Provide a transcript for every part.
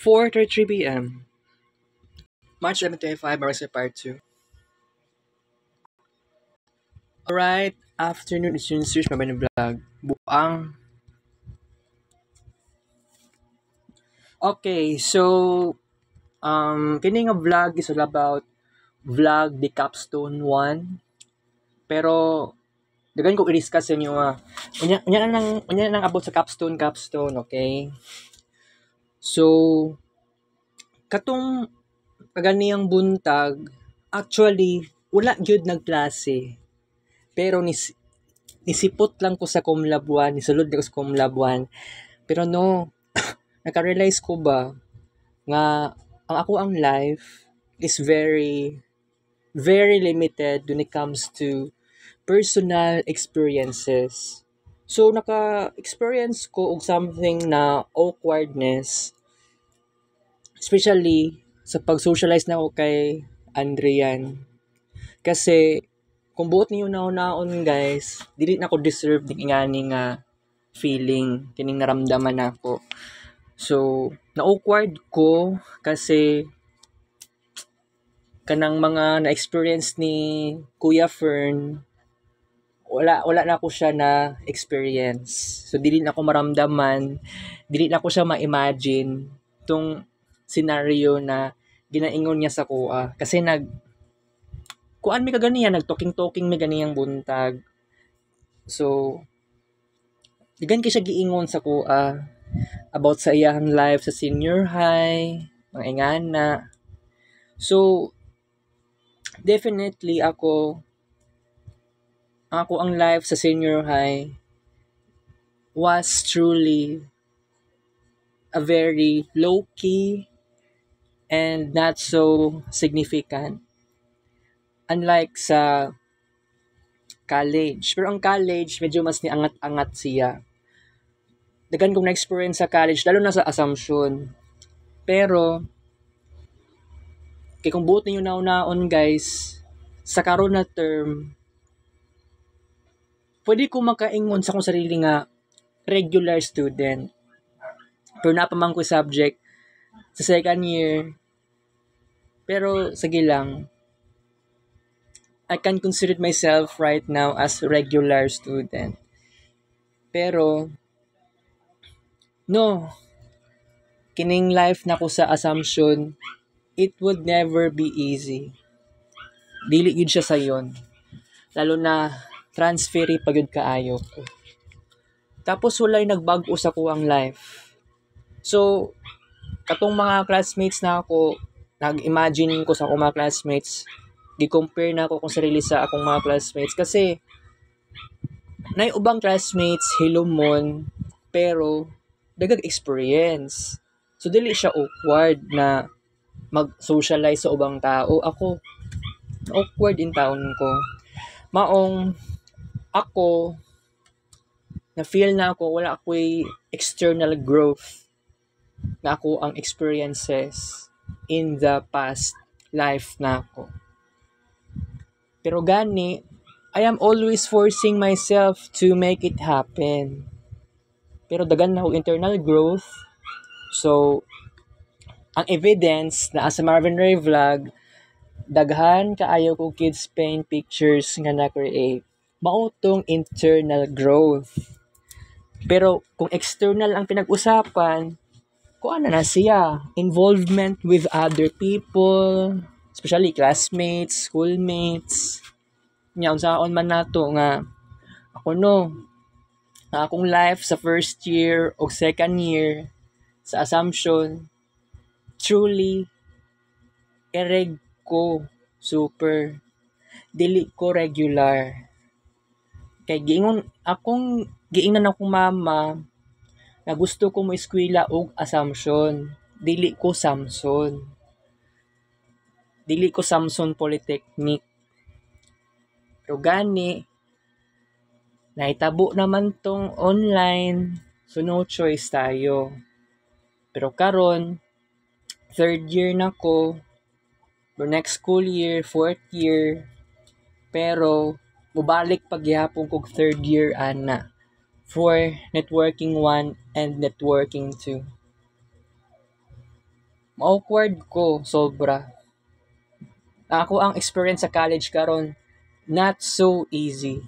4:33 p.m. March 11, 2025, Marcy Part 2. Alright, afternoon, it's yung search mabay vlog. Buang. Okay, so, kini nga vlog is all about vlog the capstone 1. Pero, dagan ko i-discuss sa inyo unya nang about sa capstone, okay? So, katong kaganiyang buntag, actually, wala gyud nagklase. Pero nisipot lang ko sa kumlabuan, nisulod ko sa kumlabuan. Pero no, naka-realize ko ba nga ang life is very very limited when it comes to personal experiences. So naka-experience ko og something na awkwardness, especially sa pag-socialize na ako kay Andrian. Kasi kung buot niyo naon guys, dili na ko deserve ning ingani nga feeling, kining naramdaman nako. So, na-awkward ko kasi kanang mga na-experience ni Kuya Fern, wala na ako siya na experience. So, dili na ako maramdaman, dili na ako siya ma-imagine tong scenario na ginaingon niya sa kuha. Kasi kuan mi kaganiya, nag-talking mi ganiyang buntag. So, digan kay siya giingon sa kuha about sa iyang life sa senior high, mga ingana. So, definitely ako ang life sa senior high was truly a very low-key and not so significant. Unlike sa college. Pero ang college, medyo mas niangat-angat siya. Dagan kong na-experience sa college, lalo na sa Assumption. Pero, kung buot ninyo naon guys, sa karon na term, pwede ko makaingon sa akong sarili nga regular student. Pero napamang ko subject sa second year. Pero, sige lang, I can consider myself right now as regular student. Pero, no, kining life na ko sa Assumption, it would never be easy. Dili yun siya sayon. Lalo na, transferi pag yun kaayo ko. Tapos walay nagbago sa ko ang life. So, katong mga classmates na ako, nag-imagine ko sa akong mga classmates, di-compare na ako kung sarili sa akong mga classmates kasi nay ubang classmates hilomon pero dagag experience. So dili siya awkward na mag-socialize sa ubang tao. Ako awkward in taon ko. Maong ako na feel na ako wala ako'y external growth na ako ang experiences in the past life na ako. Pero gani, I am always forcing myself to make it happen. Pero dagan na ako internal growth. So, ang evidence na sa Marvin Ray vlog, daghan kaayo ko kids paint pictures nga na-create. Mautong internal growth. Pero kung external ang pinag-usapan, kuan na siya, involvement with other people, especially classmates, schoolmates. Nya unsaon man nato nga ako na akong life sa first year o second year sa Assumption truly ereg ko super dili ko regular kay giingnan akong mama na gusto ko mo eskwela og Assumption, dili ko Samson Polytechnic. Pero gani, nahitabo naman tong online, so no choice tayo. Pero karon, third year na ko, or next school year, fourth year, pero mubalik pagyapon kog third year ana for networking 1 and networking 2. ma-awkward ko sobra. Ako ang experience sa college karon, not so easy.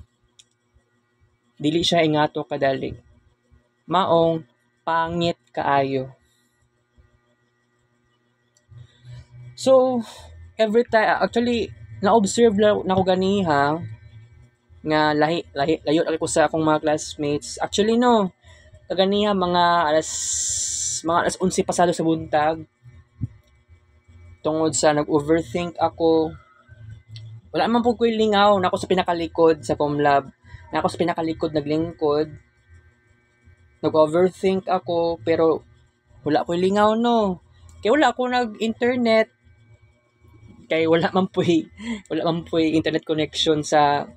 Dili siya ingato kadali. Maong pangit kaayo. So, every time, actually, na-observe na ko ganiha, nga layo ko sa akong mga classmates. Actually, no, kaganiha mga alas 11 pasado sa buntag, tungod sa nag-overthink ako. Wala man po ko'y lingaw, na ako sa pinakalikod sa Comlab. Na ako sa pinakalikod naglingkod. Nag-overthink ako, pero wala ko'y lingaw, no. Kaya wala ako nag-internet. Kay wala man po'y internet connection sa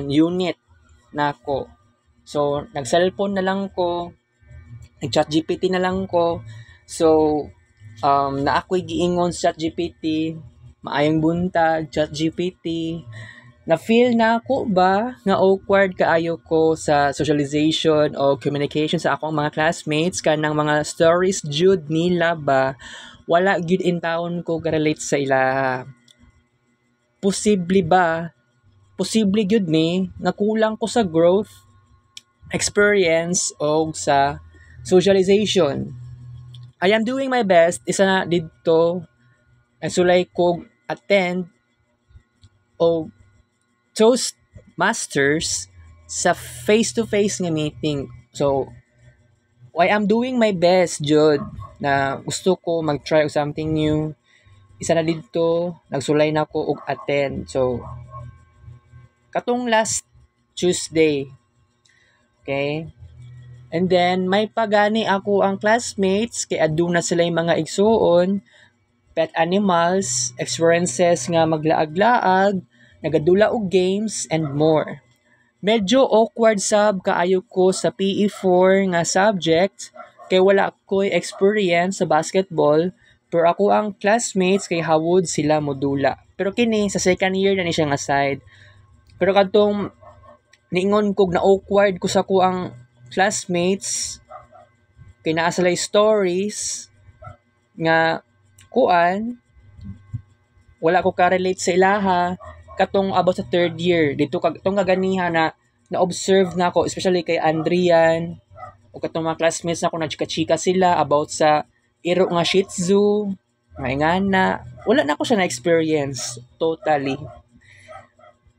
unit nako. So nag-cellphone na lang ko, nag-chat GPT na lang ko. So na ako'y giingon sa chat GPT, maayong buntag chat GPT. Na feel na ako ba nga awkward kaayo ko sa socialization o communication sa akong mga classmates kanang mga stories jud nila ba wala gyud in town ko ka-relate sa ila. Posible gyud ni nga kulang ko sa growth, experience o sa socialization. I am doing my best. Isa na didto nagsulay ko attend o Toastmasters sa face-to-face nga meeting. So I am doing my best jud na gusto ko mag-try og something new. Isa na didto nagsulay na ko og attend. So katong last Tuesday, okay? And then may pagani ako ang classmates kay aduna sila yung mga igsuon, pet animals, experiences nga maglaag-laag, nagadula og games and more. Medyo awkward sab kaayo ko sa PE4 nga subject kay wala ko'y experience sa basketball, pero ako ang classmates kay hawod sila modula. Pero kini sa second year na ni siya nga side. Pero kadtong niingon kog na awkward ko sa ko ang classmates kay naa sila stories nga wala ko ka-relate sa ilaha katong about sa third year dito katong kaganiha na na-observe na ako, especially kay Andrian o katong mga classmates na ako nagchika-chika sila about sa iro nga Shih Tzu, maingana. Wala na ako siya na-experience totally.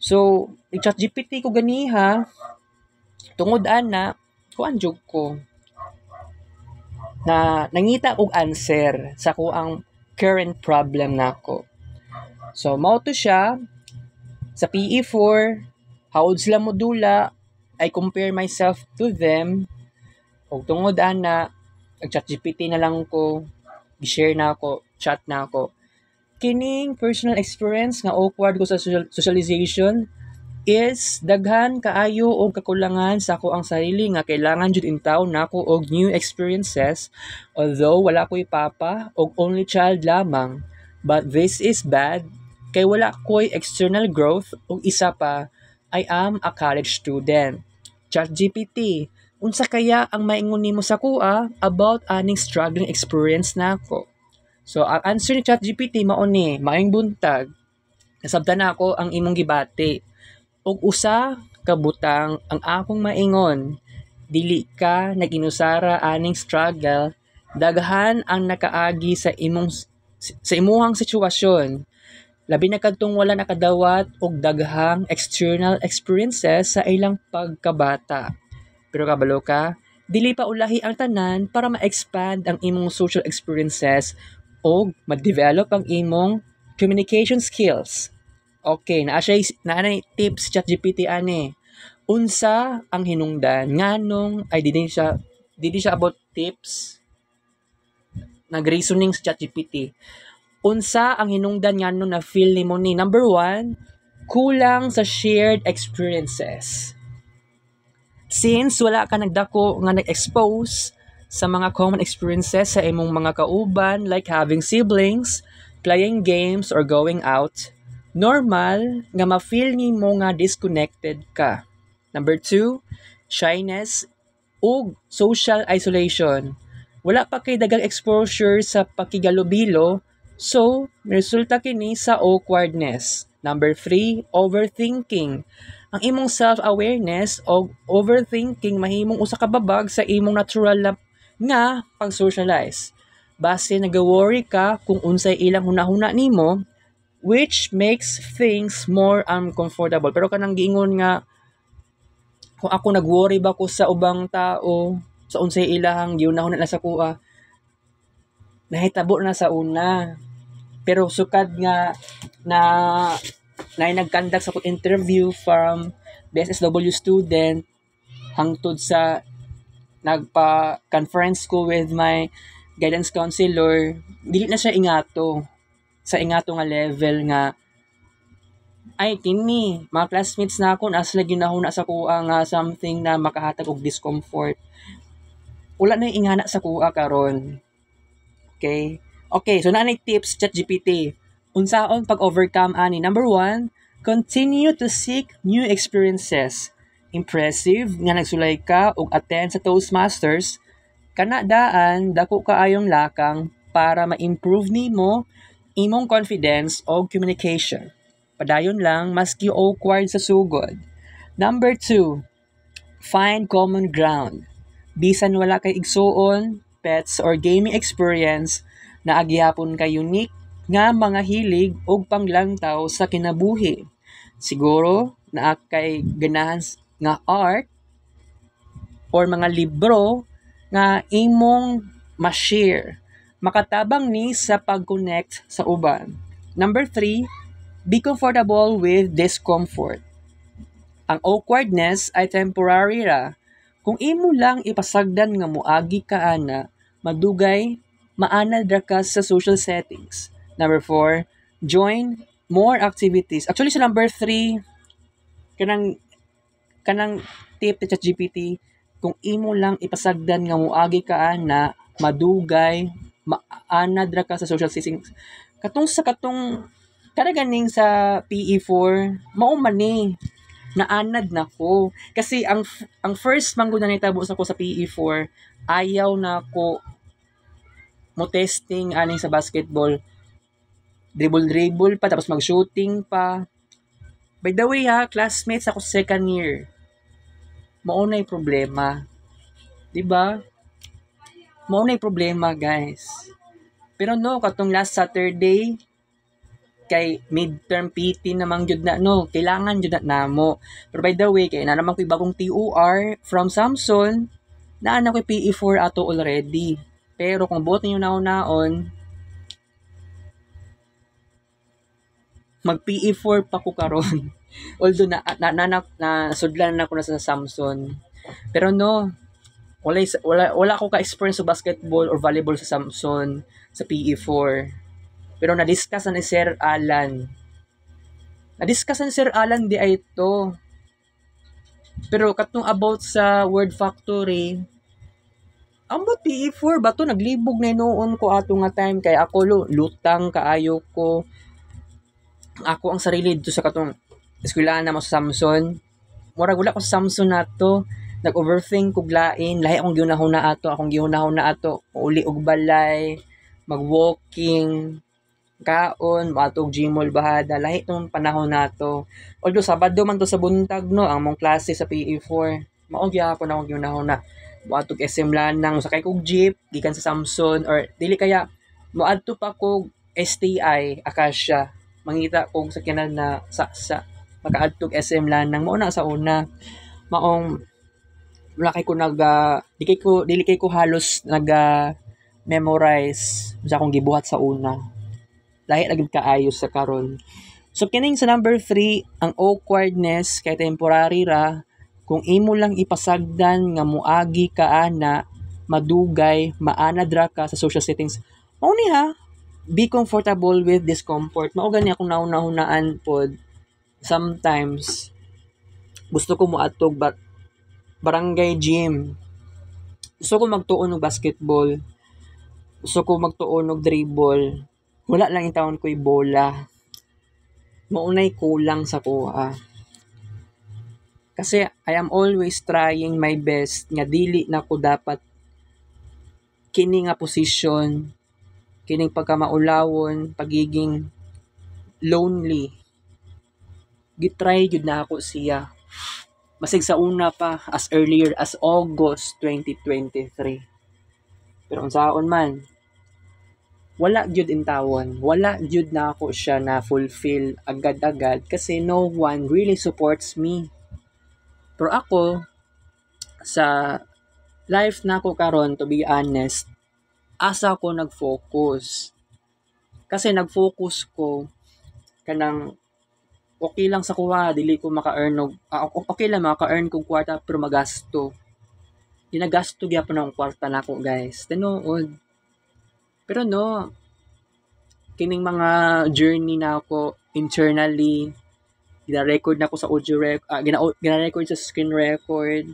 So, i-chat GPT ko ganiha, tungod ana, jug ko na nangita og answer sa ko ang current problem nako. So, mao to siya sa PE4, hawod sila modula, I compare myself to them. O tungod ana, nag-chat GPT na lang ko, i-share na ako, chat na ako. Kining personal experience nga awkward ko sa socialization is daghan kaayo og kakulangan sa ako ang sarili nga kailangan jud intaw nako og new experiences, although wala ko'y papa og only child lamang. But this is bad kay wala ko'y external growth ug isa pa, I am a college student. ChatGPT, unsa kaya ang maingon nimo sa kuha about aning struggling experience nako? So ang answer ni ChatGPT mao ni, maayong buntag. Nasabtan na ako ang imong gibati. Og usa ka butang ang akong maingon, dili ka naginusara aning struggle, daghan ang nakaagi sa imuhang sitwasyon. Labi na kadtong wala nakadawat og daghang external experiences sa ilang pagkabata. Pero kabalo ka, dili pa ulahi ang tanan para ma-expand ang imong social experiences o ma-develop ang imong communication skills. Okay, naa tips ChatGPT ani. Unsa ang hinungdan nganong ay dili siya about tips. Nag-reasoning sa ChatGPT. Unsa ang hinungdan nganong na feel nimo ni? Number 1, kulang sa shared experiences. Since wala ka nagdako nga nag-expose sa mga common experiences sa imong mga kauban like having siblings, playing games or going out, normal nga ma-feel nimo nga disconnected ka. Number 2, shyness ug social isolation. Wala pa kay dagang exposure sa pakigalubilo, so resulta kini sa awkwardness. Number 3, overthinking. Ang imong self-awareness o overthinking mahimong usa ka babag sa imong natural na nga pag-socialize. Base nag-worry ka kung unsay ilang hunahuna nimo, which makes things more uncomfortable. Pero kanang giingon nga, kung ako nag-worry ba ko sa ubang tao, sa unsay ilahang giunahuna na sa kuha, nahitabo na sa una. Pero sukad nga na nagkandak sa interview from BSSW student hangtod sa nagpa-conference ko with my guidance counselor, dili na siya ingato sa ingato nga level nga ay kini mga classmates na ako na sila ginahuna sa kuha nga something na makahatag og discomfort. Wala na ingana sa kuha karon. Okay, so naanay tips ChatGPT. Unsaon pag-overcome ani? Number 1, continue to seek new experiences. Impressive nga nagsulay ka og attend sa Toastmasters, kana daan dako kaayong lakang para ma-improve nimo imong confidence o communication. Padayon lang maski awkward sa sugod. Number 2, find common ground. Bisan wala kay igsuon, pets or gaming experience, na agyapon ka unique nga mga hilig og panglangtaw sa kinabuhi. Siguro na kay ganahan nga art or mga libro nga imong ma-share. Makatabang ni sa pag-connect sa uban. Number 3, be comfortable with discomfort. Ang awkwardness ay temporary ra. Kung imo lang ipasagdan nga moagi ka ana, madugay maanad ra ka sa social settings. Number 4, join more activities. Actually sa number 3, kanang tip ni ChatGPT, kung imo lang ipasagdan nga moagi ka ana, madugay maanad ra ka sa social settings. Katong kada ganing sa PE4, mao man ni naanad na ko. Kasi ang first manggod na nitabo sa ko sa PE4, ayaw na ko mo testing aning sa basketball. Dribble pa, tapos mag-shooting pa. By the way classmates ako second year. Maunay problema. Diba? Maunay problema, guys. Pero no, katong last Saturday, kay midterm PT namang jud na no, kailangan jud na namo. Pero by the way, kay na naman ko'y bagong TOR from Samson, na ko'y PE4 ato already. Pero kung buot ninyo naon, mag PE4 pa ko karon. Although na sudlan na ko na sa Samson. Pero no, wala ko ka-experience sa basketball or volleyball sa Samson sa PE4. Pero na-discuss na ni Sir Alan. Di ay ito. Pero katong about sa word factory, ambot PE4 ba to? Naglibog na noon ko ato nga time kay ako lutang kaayo ko. Ako ang sarili dito sa katong eskwelahan na mo sa Samson. Murag wala ko sa Samson nato. Nag-overthink kog lain, lahi akong gihunahon na ato. Uli og balay, mag-walking, kaon, matog gymol bahada, lahi tong panahon nato. Although Sabado man to sa buntag no, ang mong klase sa PE4. Mao gyapon akong gihunahon na moadtog SM Lanang, sakay kog jeep gikan sa Samson or dili kaya moadto pa kog STI Acacia. Mangita kog sakyanan na sa makaadtog SM Lanang mao na sa una. Maong wala kay ko dili kay ko halos memorize sa akong gibuhat sa una. Lahi ra gyud kaayo sa karon. So kining sa number 3, ang awkwardness kay temporary ra. Kung imo lang ipasagdan nga moagi ka ana, madugay, maanad ra ka sa social settings. Mao ni be comfortable with discomfort. Mao gani akong naunahunaan pod. Sometimes gusto ko moadtog barangay gym. Gusto ko magtuon og basketball. Gusto ko magtuon og dribble. Wala lang intawon ko'y bola. Maunay kulang sa kuha. Kasi I am always trying my best nga dili na ko dapat kini nga posisyon, kining pagkamaulawon, pagiging lonely, gitry gyud na ako siya. Masig sa una pa, as earlier as August 2023. Pero unsaon man, wala gyud intawon, wala gyud na ako siya na fulfill agad-agad kasi no one really supports me. Pero ako, sa life na ako karon, to be honest, asa ko nag-focus. Kasi nag-focus ko kanang okay lang sa kuha, dili ko maka-earn okay lang maka-earn kog kwarta pero magasto. Ginagasto gyapon ang kwarta nako, guys. Tinuod. Pero no, kining mga journey na ako internally, gina-record na ako sa audio gina-record sa screen record,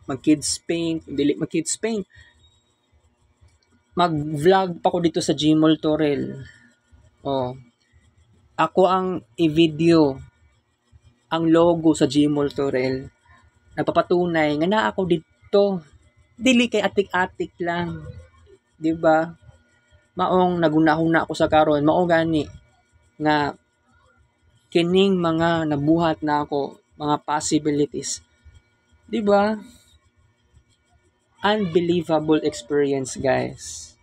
mag-kids paint, dili mag-kids paint, mag-vlog pa ko dito sa Gmall Torel. Oh. Ako ang i-video ang logo sa Gmall Torel. Nagpapatunay nga na ako dito. Dili kay atik-atik lang. 'Di ba? Maong nagunahuna ako sa karon, mao gani nga kining mga nabuhat na ako, mga possibilities. 'Di ba? Unbelievable experience, guys.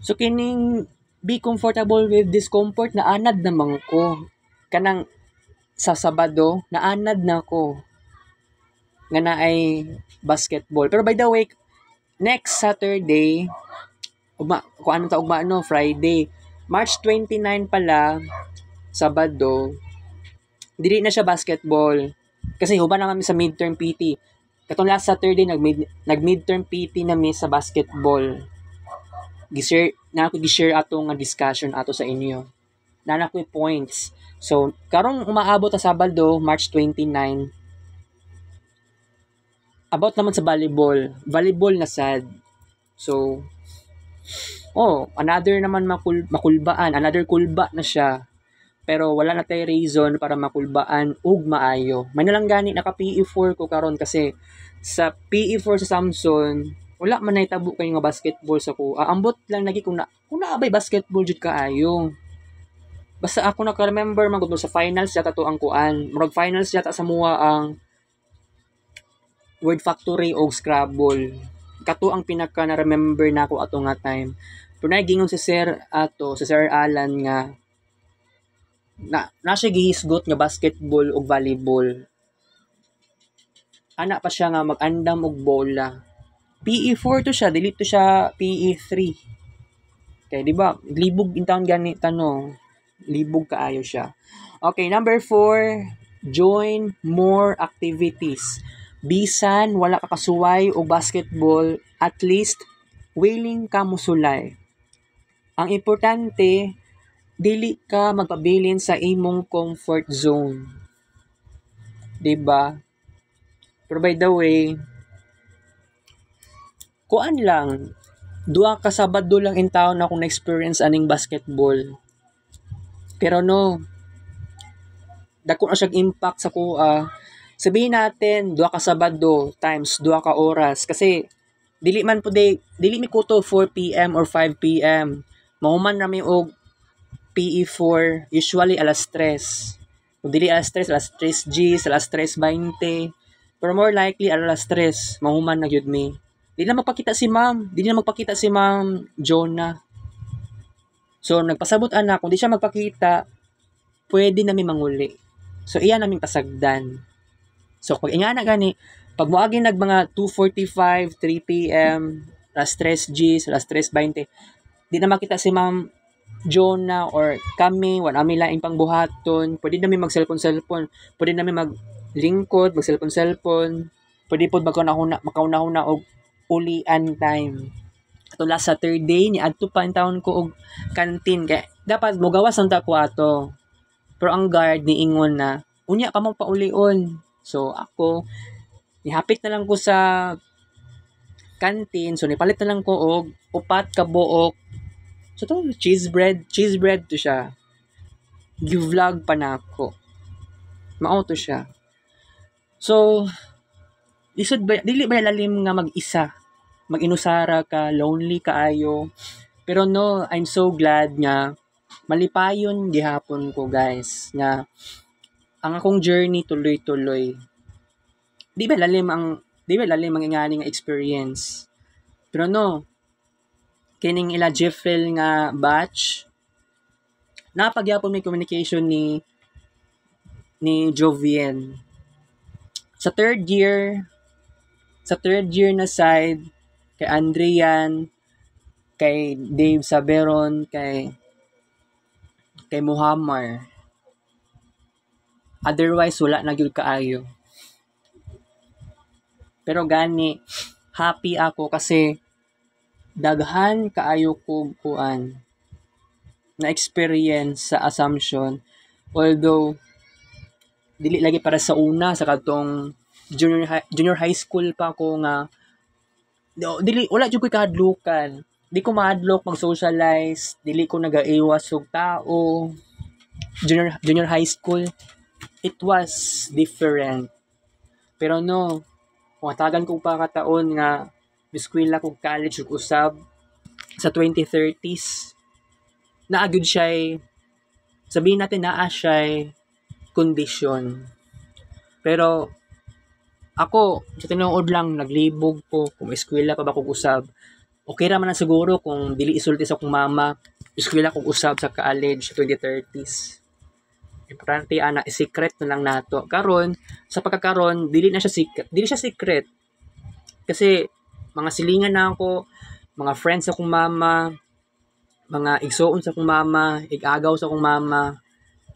So kining be comfortable with discomfort na anad naman ko. Kanang sa Sabado, naanad na ko nga na ay basketball. Pero by the way, next Saturday, kung anong taugma no, Friday, March 29 pala, Sabado, dili na siya basketball. Kasi huba na kami sa midterm PT. Katong last Saturday, nag-midterm PT na mi sa basketball. Gi-share ato nga discussion ato sa inyo. Nana ko points. So, karong umaabot sa Sabado, March 29, about naman sa volleyball. Volleyball na sad. So, another naman makulbaan. Another kulba na siya. Pero wala na tayo reason para makulbaan ug maayo. May nalang gani naka PE4 ko karon kasi sa PE4 sa Samson, wala man nahitabo kay nga basketball sa ko. Ambot lang lagi kung naabay basketball jud kaayo. Basta ako naka-remember magud sa finals yata to ang kuan. Murag finals yata sa mua ang Word Factory o Scrabble. Kato ang pinaka na-remember nako ato nga time. Pero nagingon si Sir Alan nga na siya gihisgot nga basketball o volleyball. Ana pa siya nga mag-andam og bola. PE4 to siya, dili to siya PE3. Okay, di ba? Libog in town gani tanong. Libog kaayo siya. Okay, number 4, join more activities. Bisan wala ka kasuway og basketball, at least willing ka musulay. Ang importante, dili ka magpabilin sa imong comfort zone. Diba? Pero by the way, kuan lang, 2 ka Sabado lang in town ako na-experience aning basketball. Pero no, dako na siyang impact sa kuha. Sabihin natin, 2 ka Sabado times 2 ka oras. Kasi, dili mi kuto 4 p.m. or 5 p.m. Mahuman na mi og PE4, usually alas 3. Kung dili alas 3, alas 3 G, alas 3:20. Pero more likely, alas 3, mahuman na yun mi. Di na magpakita si ma'am Jonah. So, nagpasabot ana, kung di siya magpakita, pwede namin manguli. So, iyan namin pasagdan. So, pag ingana gani, pag moagi nag mga 2:45, 3 p.m., alas 3 G, alas 3:20, di na makita si ma'am Jonah or kami, wala kami laing pangbuhaton, pwede namin mag-cellphone, pwede namin maglingkod, mag-cellphone, pwede po makauna-una og ulian time. Ato last Saturday, ni adto pa ang taon ko og canteen, kaya dapat mogawas ang ko ato. Pero ang guard ni ingon na, unya pa mo paulion. So ako, nihapit na lang ko sa canteen, so nipalit na lang ko og 4 ka buok. So to cheese bread to siya. Gi-vlog pa na ako. Mao to siya. So dili ba lalim nga mag-isa mag-inusara ka, lonely kaayo. Pero no, I'm so glad nga malipayon gihapon ko guys nga ang akong journey tuloy-tuloy. Di ba lalim ang ingani nga experience. Pero no, kining ila Jeffel nga batch napagyapon may communication ni Jovien. Sa third year na side, kay Andrian, kay Dave Saberon, kay Muhammar. Otherwise, wala na gyud kaayo. Pero gani, happy ako kasi daghan kaayo kog kuan na experience sa Assumption. Although, dili lagi para sa una, sa katong junior high school pa ako nga, wala jud ko kahadlukan. Di ko mahadlok mag-socialize, dili ko nagaiwas og tao. Junior high school, it was different. Pero no, kung atagan kong pakataon nga biskwela kong college ug usab sa 2030s, naagud siya, sabihin natin naa siya kondisyon. Pero ako, sa tinuod lang, naglibog ko kung eskwela pa ba kong usab. Okay raman na siguro kung dili isulti sa akong mama, eskwela kong usab sa college sa 2030s. Importante ana, secret na lang nato. Karon, sa pagkakaron, dili siya secret. Kasi mga silingan na ako, mga friends sa akong mama, mga igsoon sa akong mama, igagaw sa akong mama,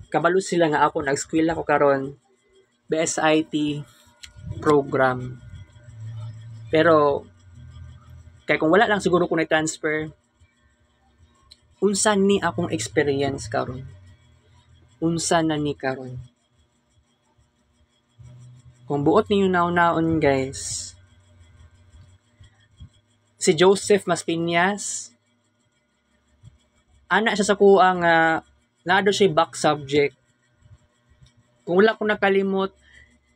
kabalo sila nga ako nag-eskwela ko karon BSIT program. Pero kay kung wala lang siguro ko na-transfer, unsa ni akong experience karon? Unsa na ni karon? Kung buot ninyo naon-naon guys, si Joseph Maspiñas, ana siya sa kuha nga naado siya back subject. Kung wala ko nakalimot,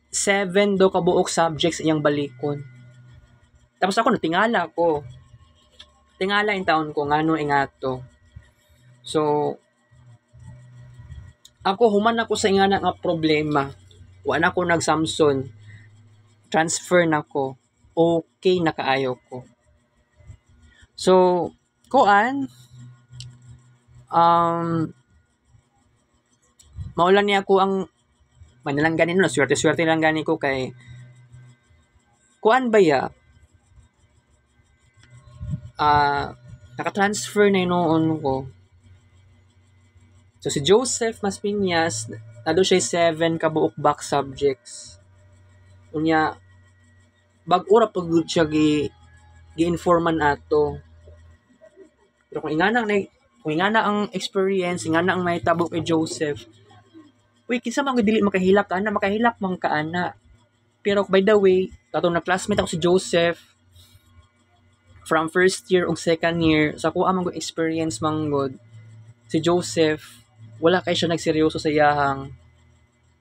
7 do kabuok subjects iyang balikon. Tapos ako natingala ko. Tingala yung taon ko ngano ingato. So ako human ako sa ingana nga problema. Wala ko nag-Samson. Transfer na ko. Okay na kaayo ko. So kuan maulan niya ako ang manalang ganin no, swerte-swerte lang gani ko kay kuan ba ya naka-transfer na noon ko. So si Joseph Maspiñas nado siya 7 kabuok back subjects. Unya bag-ura pag siya gi-informan ato. Pero kung ingana ang experience, ingana ang may tabo kay Joseph, kinsa man dili makahilak man ka ana. Pero by the way, katong na classmate ako si Joseph from first year ug second year, sa kuha man gud experience manggod. Si Joseph, wala kay siya nagseryoso sa iyahang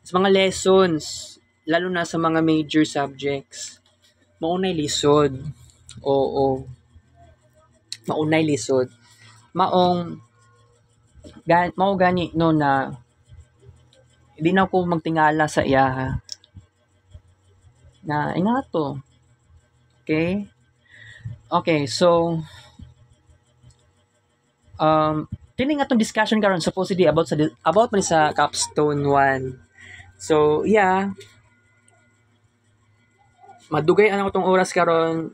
sa mga lessons, lalo na sa mga major subjects. Maunay lisod. Oo. Maunay lisod. Mao gani no na hindi na ako magtingala sa iya na ingato. Okay, so kini nga tong discussion karon supposedly about man sa capstone 1. So yeah, madugay ana ko tong oras karon.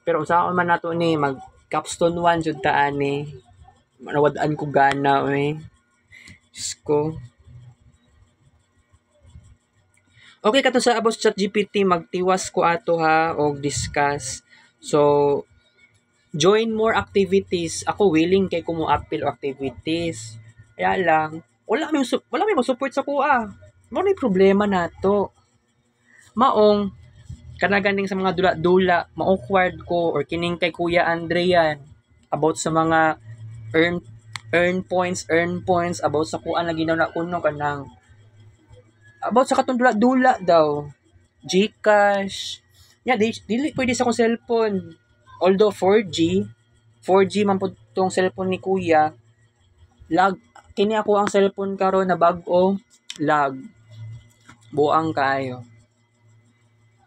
Pero usaon man nato ni mag capstone 1 jud ta ani. Manawad-an ko gana Diyos ko. Okay, kato sa about ChatGPT, magtiwas ko ato ha og discuss. So, join more activities. Ako willing kay ko mo appeal o activities. Kaya lang, wala may mag-support sa kuha. Mo na problema nato. Maong kanaganing sa mga dula-dula, ma-awkward ko or kining kay Kuya Andrean about sa mga earn points about sa kuan lagi na kuno kanang about sa katong dula-dula daw. GCash, Yeah, dili pwede sa akong cellphone. Although 4G man po tong cellphone ni kuya, lag, kini ako ang cellphone karon na bag-o, lag, buang kayo.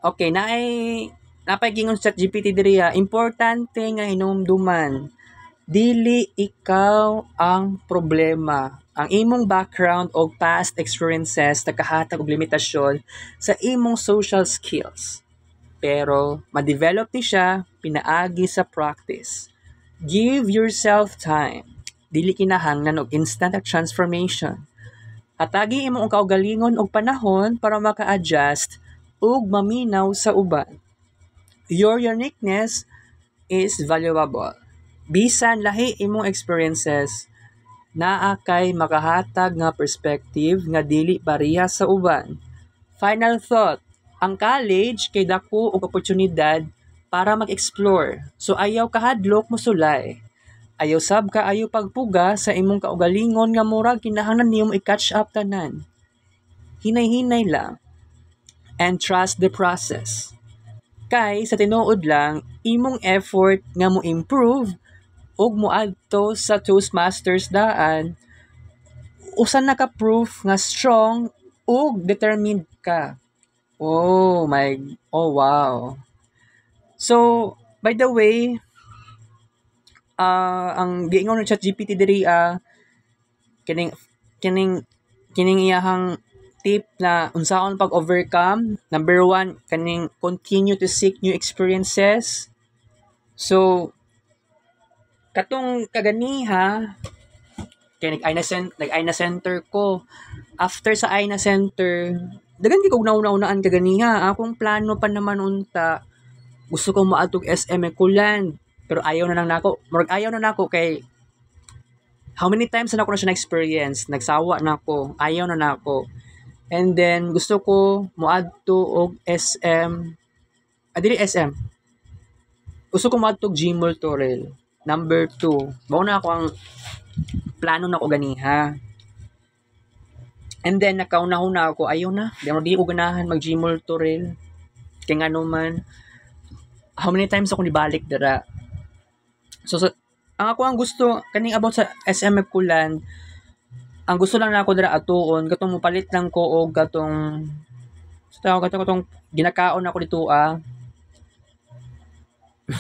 Okay, napay gingon sa GPT diri importante nga hinumduman, dili ikaw ang problema. Ang imong background o past experiences nakahatag og limitasyon sa imong social skills. Pero ma-develop ni siya pinaagi sa practice. Give yourself time. Dili kinahanglan og instant transformation. Hatagi imong kaugalingon og panahon para maka-adjust ug maminaw sa uban. Your uniqueness is valuable. Bisan lahi imong experiences, naa kay makahatag nga perspective nga dili pareha sa uban. Final thought, ang college kay dako og oportunidad para mag-explore. So ayaw kahadlok mo sulay. Ayaw sab ka ayaw pagpuga sa imong kaugalingon nga murag kinahanglan nimo i-catch up tanan. Hinay-hinay lang and trust the process. Kay sa tinuod lang, imong effort nga mo improve ug moadto sa Toastmasters daan, usa na ka proof nga strong ug determined ka. Oh wow. So, by the way, ang giingon ng ChatGPT diri kining kining iyahang tip na unsaon pag-overcome. Number 1, kaning continue to seek new experiences. So, katong kaganiha, kay nag-Aina Center ko. After sa Aina Center, dagan kay kog nauna-unaan kaganiha. Akong plano pa naman unta. Gusto kong maadtog SM Ecoland. Pero ayaw na lang nako. Murag ayaw na nako kay how many times na ako na siya na-experience. Nagsawa na ako. Ayaw na nako. And then, gusto ko moadto og SM. Dili SM. Gusto ko moadto og Gmall Torrel. Number 2. Mao na ako ang plano na ko ganiha. And then, nakaunahuna ako. Ayaw na. Di ko ganahan mag Gmall Torrel. Kaya nga naman, how many times ako nibalik dara. So, ang ako ang gusto, kaning about sa SM Kulan, ang gusto lang na ako dara atuon, katong mupalit lang ko og katong ginakaon ako dito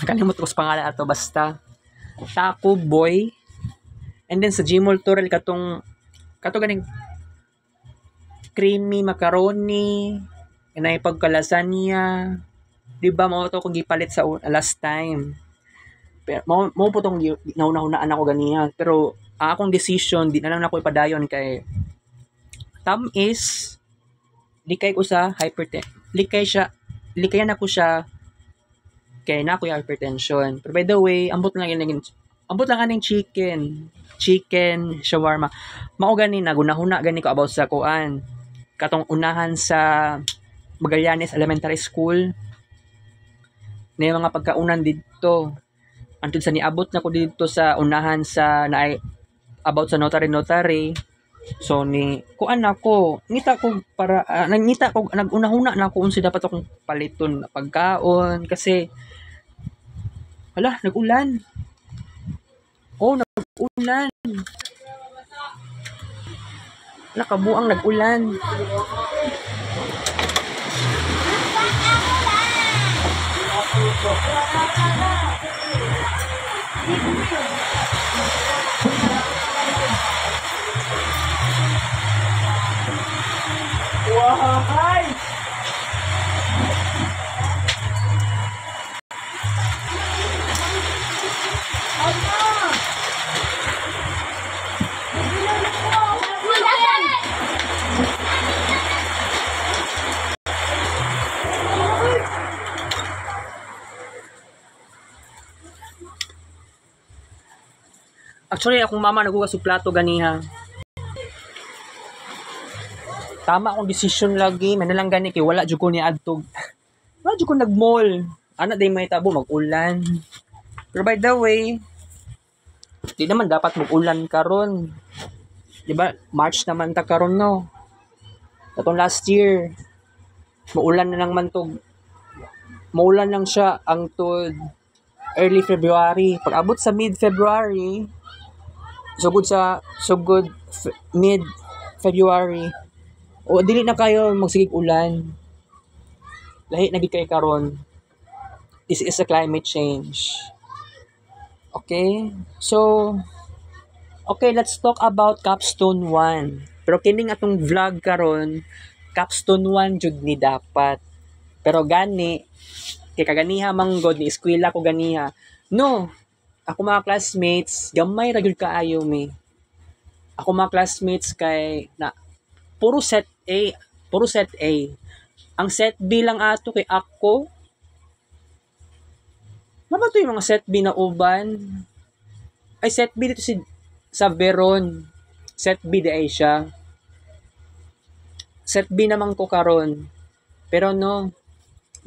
kalimot ko sa pangalan ato, basta Taco Boy. And then sa Gmall Torrel katong ganing creamy macaroni, inay pagkalasanya, di ba mo to kung gipalit sa last time. Pero mo po tong nauna-unaan ako ganiha, pero ang akong decision di na lang ako ipadayon kay is likay ko sa likay na ko siya kay na ko yung hypertension. Pero by the way, ambot lang aning chicken shawarma. Mao gani nagunahuna gani ko about sa kuan katong unahan sa Magallanes Elementary School na mga pagkaunan dito. Antud sa niabot na ko dito sa unahan sa about sa notary. So ni kuan ako, ngita ko para nagunahuna na ako unsa dapat akong paliton na pagkaon kasi nag-ulan. Oh, nag-ulan. Nakabuang nag-ulan. Wahai! Actually, akong mama naghugas og plato ganiha. Tama akong decision lagi, man lang gani kay wala jud ko ni adtog. Wala jud ko nag-mall. Ana day may tabo mag-ulan. Pero by the way, di naman dapat mag-ulan karon. Di ba? March naman ta karon no. Katong last year, maulan na lang man tog maulan lang siya ang early February. Pag abot sa mid-February, sugod mid-February, o dili na kayo magsigig ulan. Lahi na gid kay karon. This is a climate change. Okay? So, okay, let's talk about Capstone 1. Pero kining atong vlog karon, Capstone 1 jud ni dapat. Pero gani, kay kaganiha manggod ni eskwela ko ganiha. No, ako mga classmates, gamay ra gyud kaayo mi. Ako mga classmates kay na puro set A, puro set A. Ang set B lang ato kay ako. Ano ba ito yung mga set B na uban? Ay, set B dito sa Veron. Set B di ay siya. Set B naman ko karon. Pero no,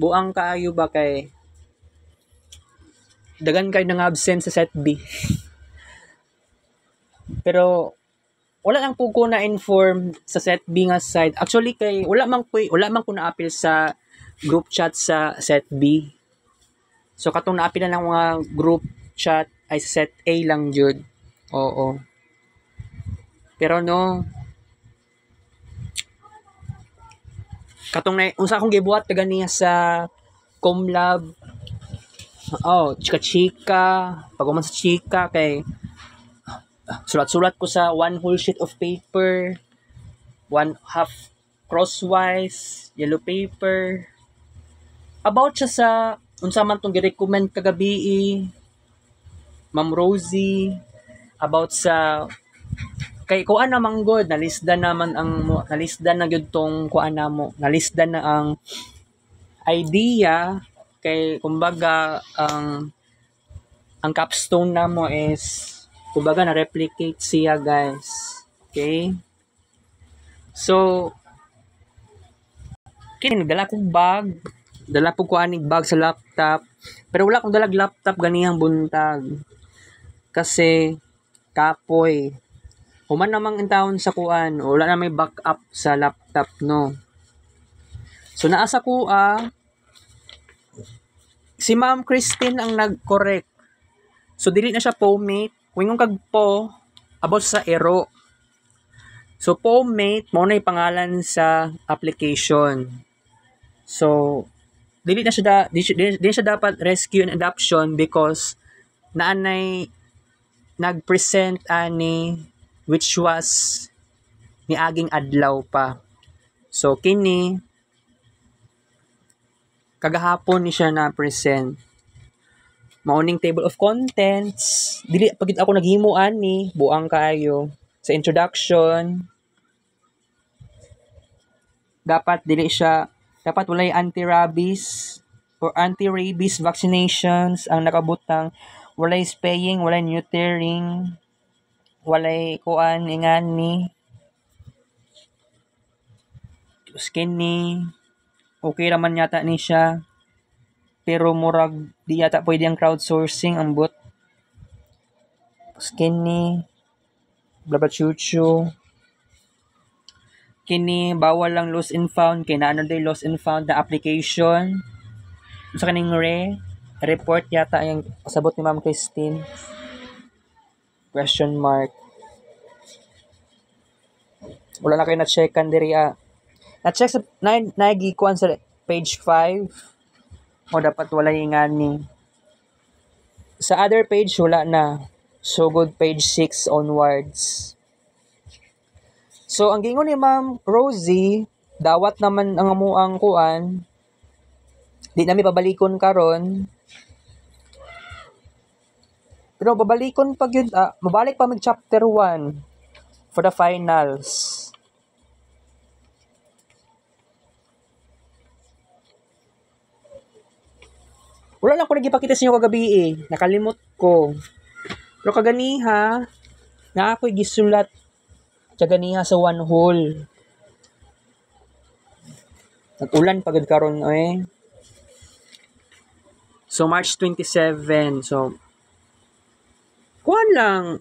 buang kaayo ba kay dagan kayo nang absent sa set B. Pero wala lang po ko na-inform sa set B nga side. Actually kay wala man ko na-appeal sa group chat sa set B. So katong na-appeal na lang mga group chat ay sa set A lang jud. Oo. Pero no, katong na unsa akong gibuhat kaganiya sa Comlab. Oh, chika-chika. Pag sa chika kay sulat-sulat ko sa one whole sheet of paper, one half crosswise, yellow paper. About siya sa unsa man tong gi-recommend kagabi, Ma'am Rosie, about sa kay kuan naman god nalisdan na gyud tong kuan namo, nalisdan na ang idea kay kumbaga ang capstone namo is kumbaga na replicate siya guys. Okay? So kini dala kong bag, dala po ko aning bag sa laptop, pero wala akong dalag laptop ganihang buntag kasi kapoy human namang in town sa kuan, wala na may backup sa laptop no. So naasa ko si Ma'am Christine ang nag-correct. So dili na siya POMate, kung kag po about sa ero. So POMate mo na yung pangalan sa application. So dili siya dapat rescue and adoption because naanay nag-present ani which was ni aging adlaw pa. So kini kagahapon ni siya na present. Mauning table of contents, dili pagit ako naghimo ani, buang kaayo sa introduction. Dapat walay anti-rabies or anti-rabies vaccinations ang nakabutang, walay spaying, walay neutering, walay kuan ingani. Skinny, okay raman yata ni siya. Pero murag di yata pwede ang crowdsourcing ang bot. Skinny, blabachuchu. Kini bawal lang lost and found kay naano day lost and found na application. Sa kaning report yata yung pasabot ni Ma'am Christine. Question mark. Wala na kayo na-checkan diri na-check sa nagikuan sa page 5 o dapat wala ingani. Sa other page wala na. So good page 6 onwards. So ang gingon ni Ma'am Rosie, dawat naman ang amuang kuan. Di nami pabalikon karon. Pero babalikon pag yun, mabalik pa mag chapter 1 for the finals. Wala lang ko nagipakita sa inyo kagabi nakalimot ko. Pero kaganiha, na ako'y gisulat kaganiha sa one whole. Nag-ulan pagod karon So March 27. So kuan lang.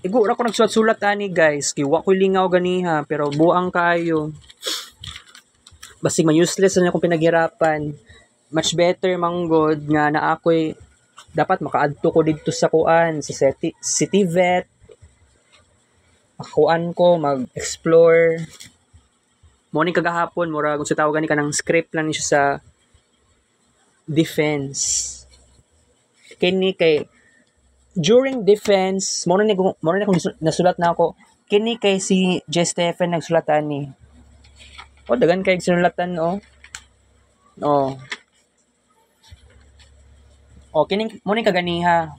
Igura ko nagsulat-sulat ani guys. Kiwa ko lingaw ganiha pero buang kayo. Basig man useless na akong pinaghirapan. much better manggod nga na ako'y dapat makaadto ko dito sa kuan sa city vet, makakuan ko mag-explore mo ni kagahapon mura kung sa tawagan ni kanang script lang ni siya sa defense kini kay during defense mo na kung nasulat na ako kini kay si J. Stephen nagsulatan ni dagan kay sinulatan oh kini mo ni kaganiha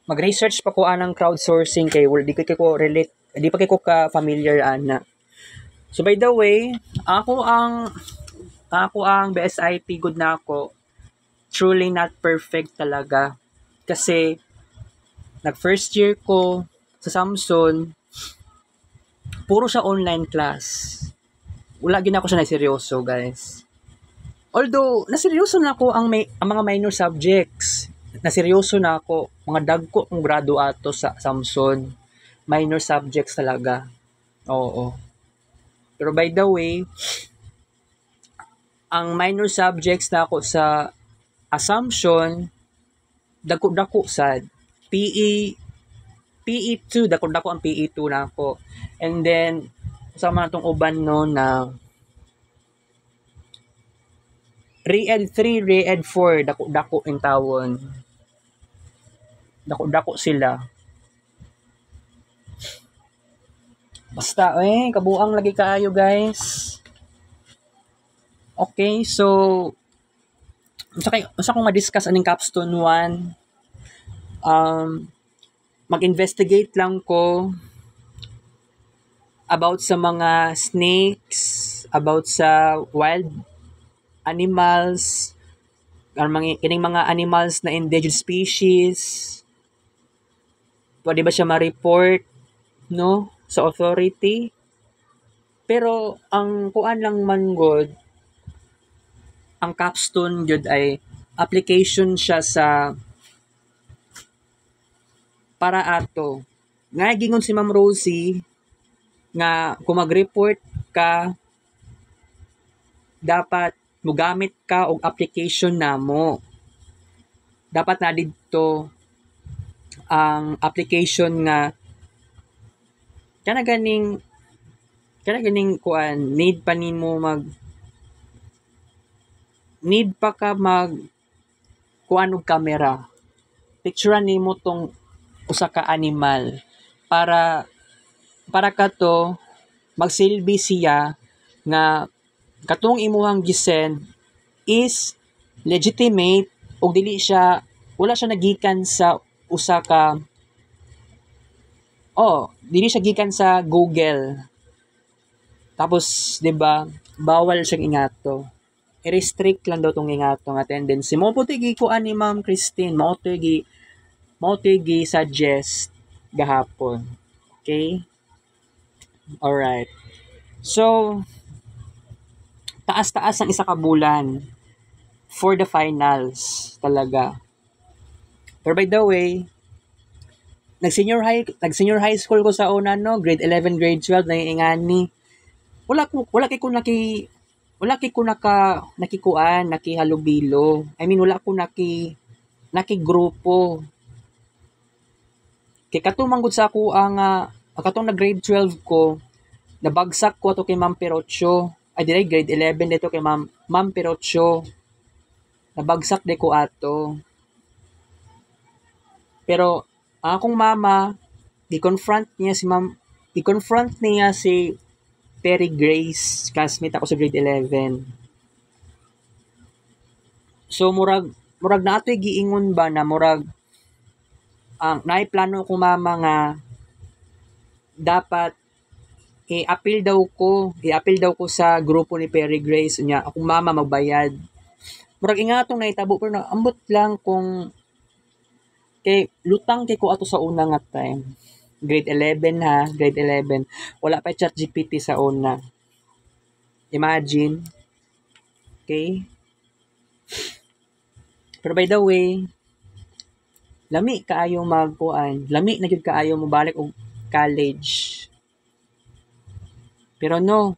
mag-research pa ko anang crowdsourcing kay di ko relate di pa kay ko ka familiar ana. So by the way, ako ang BSIP good na ako. Truly not perfect talaga. Kasi nag first year ko sa Samson, puro siya online class. Wala gid ako siya seryoso, guys. Although naseryoso na ako ang mga minor subjects. Naseryoso na ako mga dagko kong grado ato sa Samson. Minor subjects talaga. Oo. Pero by the way, ang minor subjects na ako sa Assumption, dako-dako sad. PE2, dako-dako ang PE2 na ako. And then, sama na itong uban no na Re-Ed 3, Re-Ed 4, dako-dako yung tawon. Dako-dako sila. Basta, kabuang lagi kaayo, guys. Okay, so, masa kong ma-discuss aning capstone 1, mag-investigate lang ko about sa mga snakes, about sa wild animals, kining mga animals na endangered species, pwede ba siya ma-report, no? Sa authority. Pero ang kuan lang man god ang capstone jud ay application siya sa para ato. Nga gingon si Ma'am Rosie nga kung mag-report ka dapat mugamit ka og application namo. Dapat na didto ang application nga kana ganing kuan need pa kuan og camera. Picturean nimo tong usa ka animal para kato magsilbi siya nga katong imuhang gisend is legitimate ug wala siya nagikan sa usa ka dili siya gikan sa Google. Tapos, 'di ba, bawal siyang ingato. I-restrict lang daw tong ingatong attendance. Mo puti gi kuan ni Ma'am Christine, mao gi suggest gahapon. Okay? All right. So, taas-taas ang isa ka bulan for the finals talaga. Pero by the way, nag-senior high school ko sa una no, grade 11, grade 12 naiingani. Wala kay ko nakihalubilo. I mean wala ko nakigrupo. Kay katong manggod sa ako katong na grade 12 ko, nabagsak ko ato kay Ma'am Perocho. Ay dire grade 11 dito kay Ma'am Perocho. Nabagsak de ko ato. Pero akong mama, i-confront niya si Perry Grace, classmate ako sa grade 11. So murag natoy giingon ba na murag naiplano ko mama nga dapat i-appeal daw ko sa grupo ni Perry Grace niya. Akong mama magbayad. Murag ingatong naitabo pero ambot lang kung kay lutang kay ko ato sa una nga time. Grade 11 ha, grade 11. Wala pa ChatGPT sa una. Imagine. Okay? Pero by the way, lami kaayo magkuan. Lami na gyud kaayo mo balik og college. Pero no,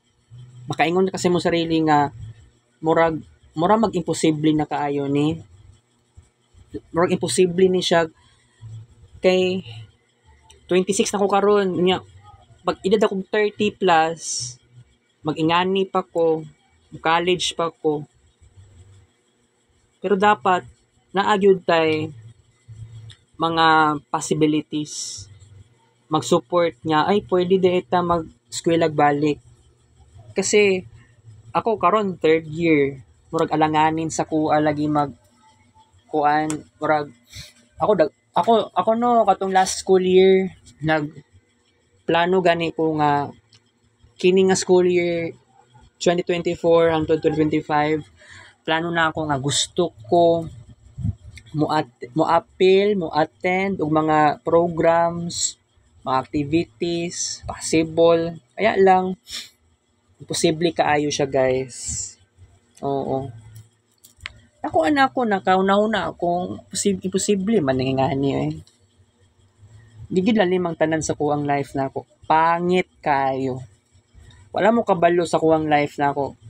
makaingon kasi mo sarili nga murag mura mag-imposible na kaayo ni. Murag imposible ni siya kay 26 na ko karon nya pag edad akong 30 plus mag-ingani pa ko, college pa ko. Pero dapat naagyud tay mga possibilities mag-support niya ay pwede di ita mag-eskwela balik. Kasi ako karon third year murag alanganin sa kuha lagi mag kuan murag ako no katong last school year nag plano gani ko nga kini nga school year 2024 hangtod 2025 plano na ako nga gusto ko mo attend og mga programs, mga activities, possible. Kaya lang imposible kaayo siya, guys. Oo. Ako anak ko nakauna-una akong imposible man nangingani eh. Di gid lalim ang tanan sa kuang life nako. Pangit kayo. Wala mo kabalo sa kuang life nako.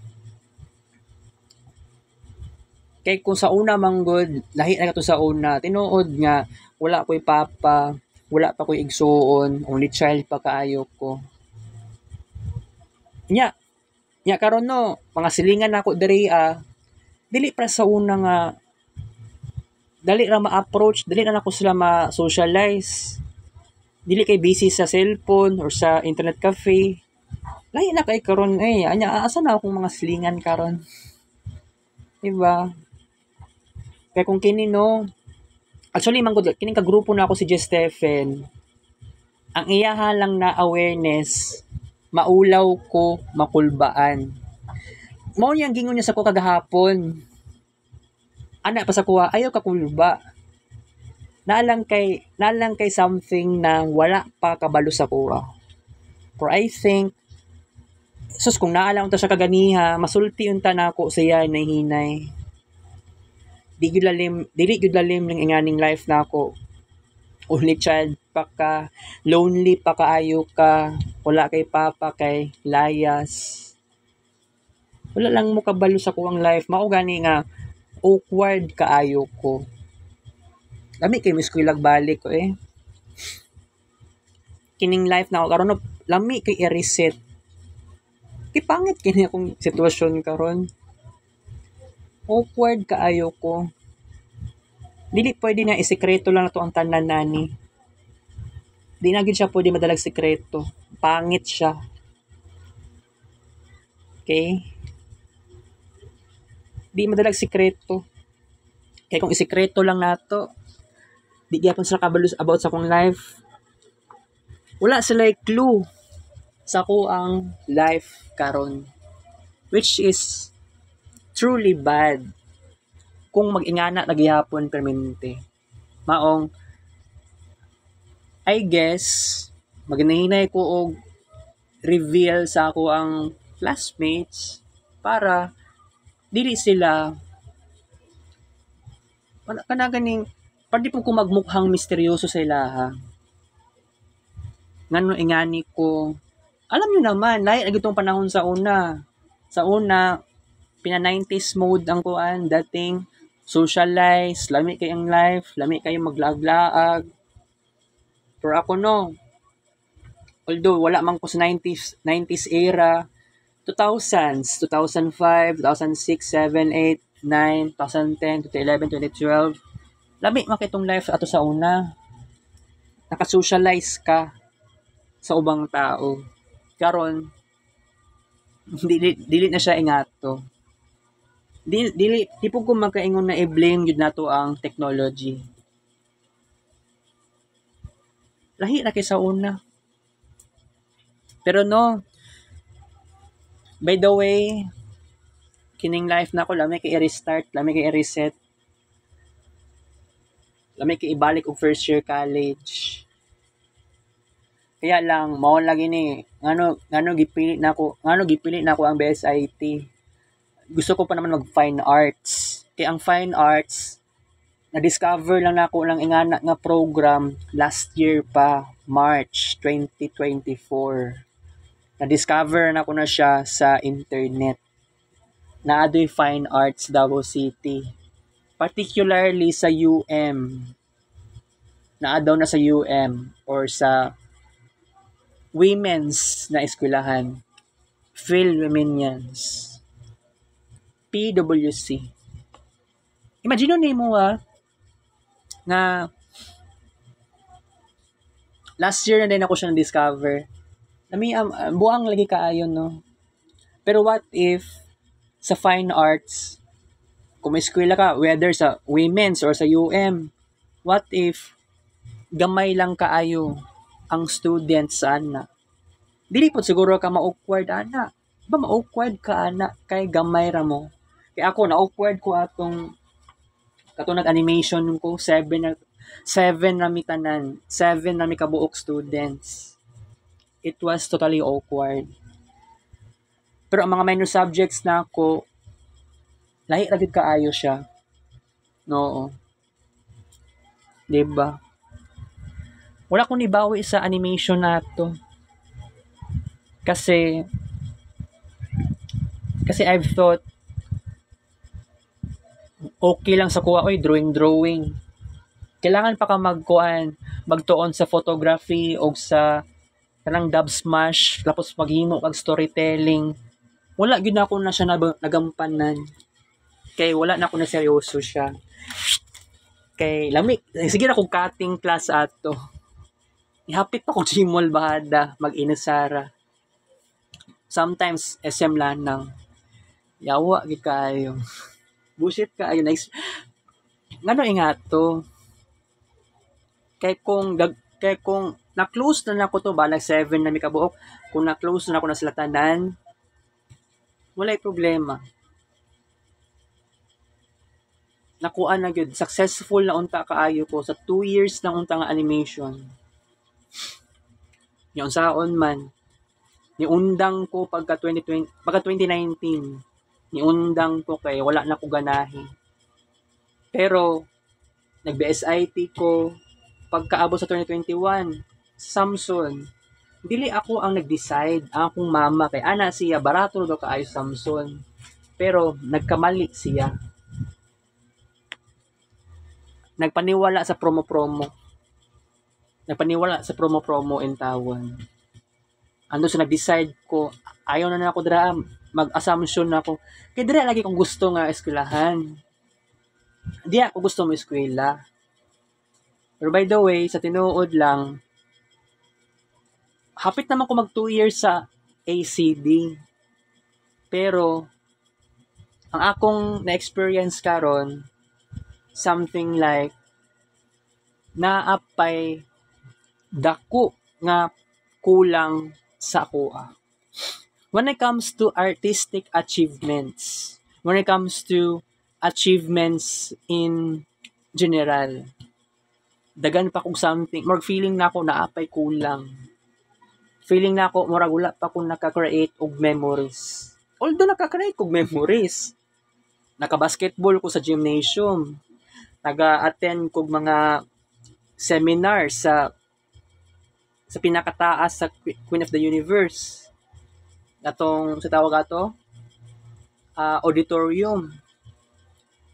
Kay kung sa una manggod, lahi na to sa una. Tinuod nga wala ko'y papa, wala pa ko'y igsuon, only child pa kaayo ko. Nya karon no, mga silingan nako diri dili para sa una nga dali ra ma-approach, dali na nako sila ma-socialize. Dili kay busy sa cellphone or sa internet cafe. Lahi na kay karon anya asa na akong mga silingan karon. Diba? Kaya kung kini no, actually manggod kining kagrupo na ako si Jess Stephen. Ang iyaha lang na awareness, maulaw ko makulbaan. Mao yang gingon niya sa ko kagahapon. Ana pa sa kuha, ayaw ka kulba. Nalang kay something na wala pa kabalo sa kuha. For I think sus kung naalang ta siya kaganiha, masulti unta nako siya na hinay. Dili gyud lalim ng inganing life nako. Only child pa ka, lonely pa kaayo ka, wala kay papa kay layas. Wala lang mo kabalo sa kuang life, mao gani nga awkward kaayo ko. Lami kay miskwilag balik ko eh. Kining life na karon no, lami kay i-reset. Kipangit kini akong sitwasyon karon. Awkward kaayo ko. Dili pwede na isekreto lang na to ang tanan nani. Di na gid siya pwede madalag sekreto. Pangit siya. Okay? Di madalag sekreto. Kaya kung isekreto lang nato, di gyapon sila kabalo about sa akong life. Wala sila clue sa ko ang life karon, which is truly bad kung mag-ingana na gihapon permanente. Maong I guess magnahinay ko og reveal sa ako ang classmates para dili sila kana ganing pwede po ko magmukhang misteryoso sa ilaha. Ngano ingani ko alam niyo naman lahi na gitong panahon sa una pina 90s mode ang kuan dating socialize, lami kay ang life, lami kayo maglaag-laag. Pero ako no, although wala man ko sa 90s era, 2000s, 2005, 2006, 7, 8, 9, 2010, 2011, 2012, lami makitong life ato sa una. Naka-socialize ka sa ubang tao. Karon dili na siya ingato. Dili tipo ko magkaingon na i-blame jud nato ang technology. Lahi na kay sa una. Pero no, by the way, kining life na ko lami kay i-restart, lami kay i-reset. Lami kay ibalik og first year college. Kaya lang mao lagi ni ngano gipili nako ang BSIT. Gusto ko pa naman mag fine arts. Kaya ang fine arts na-discover lang nako lang ingana nga program last year pa, March 2024. Na-discover na ko na siya sa internet. naadoy fine arts Davao City. Particularly sa UM. Naadaw na sa UM or sa women's na eskwelahan. Philwomanians. PWC. Imagine mo na last year na din ako siya na-discover. Buang lagi kaayon, no? Pero what if sa fine arts, kung may eskwela ka, whether sa women's or sa UM, what if gamay lang kaayo ang students sa ana? Dili po siguro ka ma-awkward ana. Ba ma-awkward ka ana kay gamay ra mo. Kaya ako na-awkward ko atong katong animation ko 7 na mi tanan, 7 na mi kabuok students. It was totally awkward. Pero ang mga minor subjects na ako, lahi ra gid kaayo siya. No. Diba? Wala ko nibawi sa animation nato. Kasi I've thought okay lang sa kuha, drawing. Kailangan pa ka magtuon sa photography o sa kanang dub smash, tapos maghimo kag storytelling. Wala gyud ako na siya nagampanan. Kay wala na ako na seryoso siya. Kay lamig, sige na kung cutting class ato. Ihapit pa ko Gmall bahada, mag-inusara. Sometimes SM lanang. Yawa gid kaayo. Bullshit kaayo na. Ngano ingato? Kay kung na-close na nako to, balag 7 na mi kabuok, kung na-close na ako na sila tanan, walay problema. Nakuha na gyud, successful na unta kaayo ko sa 2 years na unta nga animation. Yung saon man, niundang ko pagka 2019, niundang ko kay wala na ko ganahi. Pero nag-BSIT ko pagkaabot sa 2021, Samson. Dili ako ang nag-decide, ang akong mama kay ana siya barato daw kaayo Samson. Pero nagkamali siya. Nagpaniwala sa promo. Nagpaniwala sa promo in tawon. Ando sa nag-decide ko, ayaw na ako dira, mag-assumption na ako. Kay dira lagi kong gusto nga eskwelahan. Di ako gusto mo eskwela. Pero by the way, sa tinuod lang, hapit naman ko mag 2 years sa ACD. Pero, ang akong na-experience karon, something like, naapay dako nga kulang sa kuha. When it comes to artistic achievements, when it comes to achievements in general, dagan pa kong something, more feeling na ako naapay kulang. Feeling na ako, murag wala pa akong naka-create og memories. Although naka-create og memories. Naka-basketball ko sa gymnasium. Naga-attend kog mga seminar sa pinakataas sa Queen of the Universe. Natong sa tawag ato, auditorium.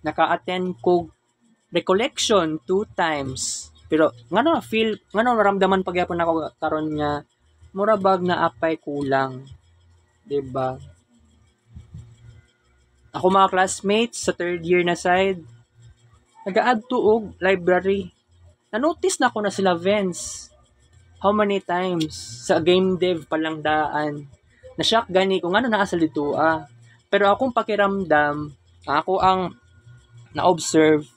Naka-attend kog recollection 2 times. Pero ngano maramdaman pagyapon ako karon nga murabag na apay kulang. 'Di ba? Ako mga classmates sa 3rd year na side, nag-add to og library. Na-notice na ako na sila Vince. How many times sa game dev palang daan. Na-shock gani kung ano naa sa dito Pero akong pakiramdam, ako ang na-observe,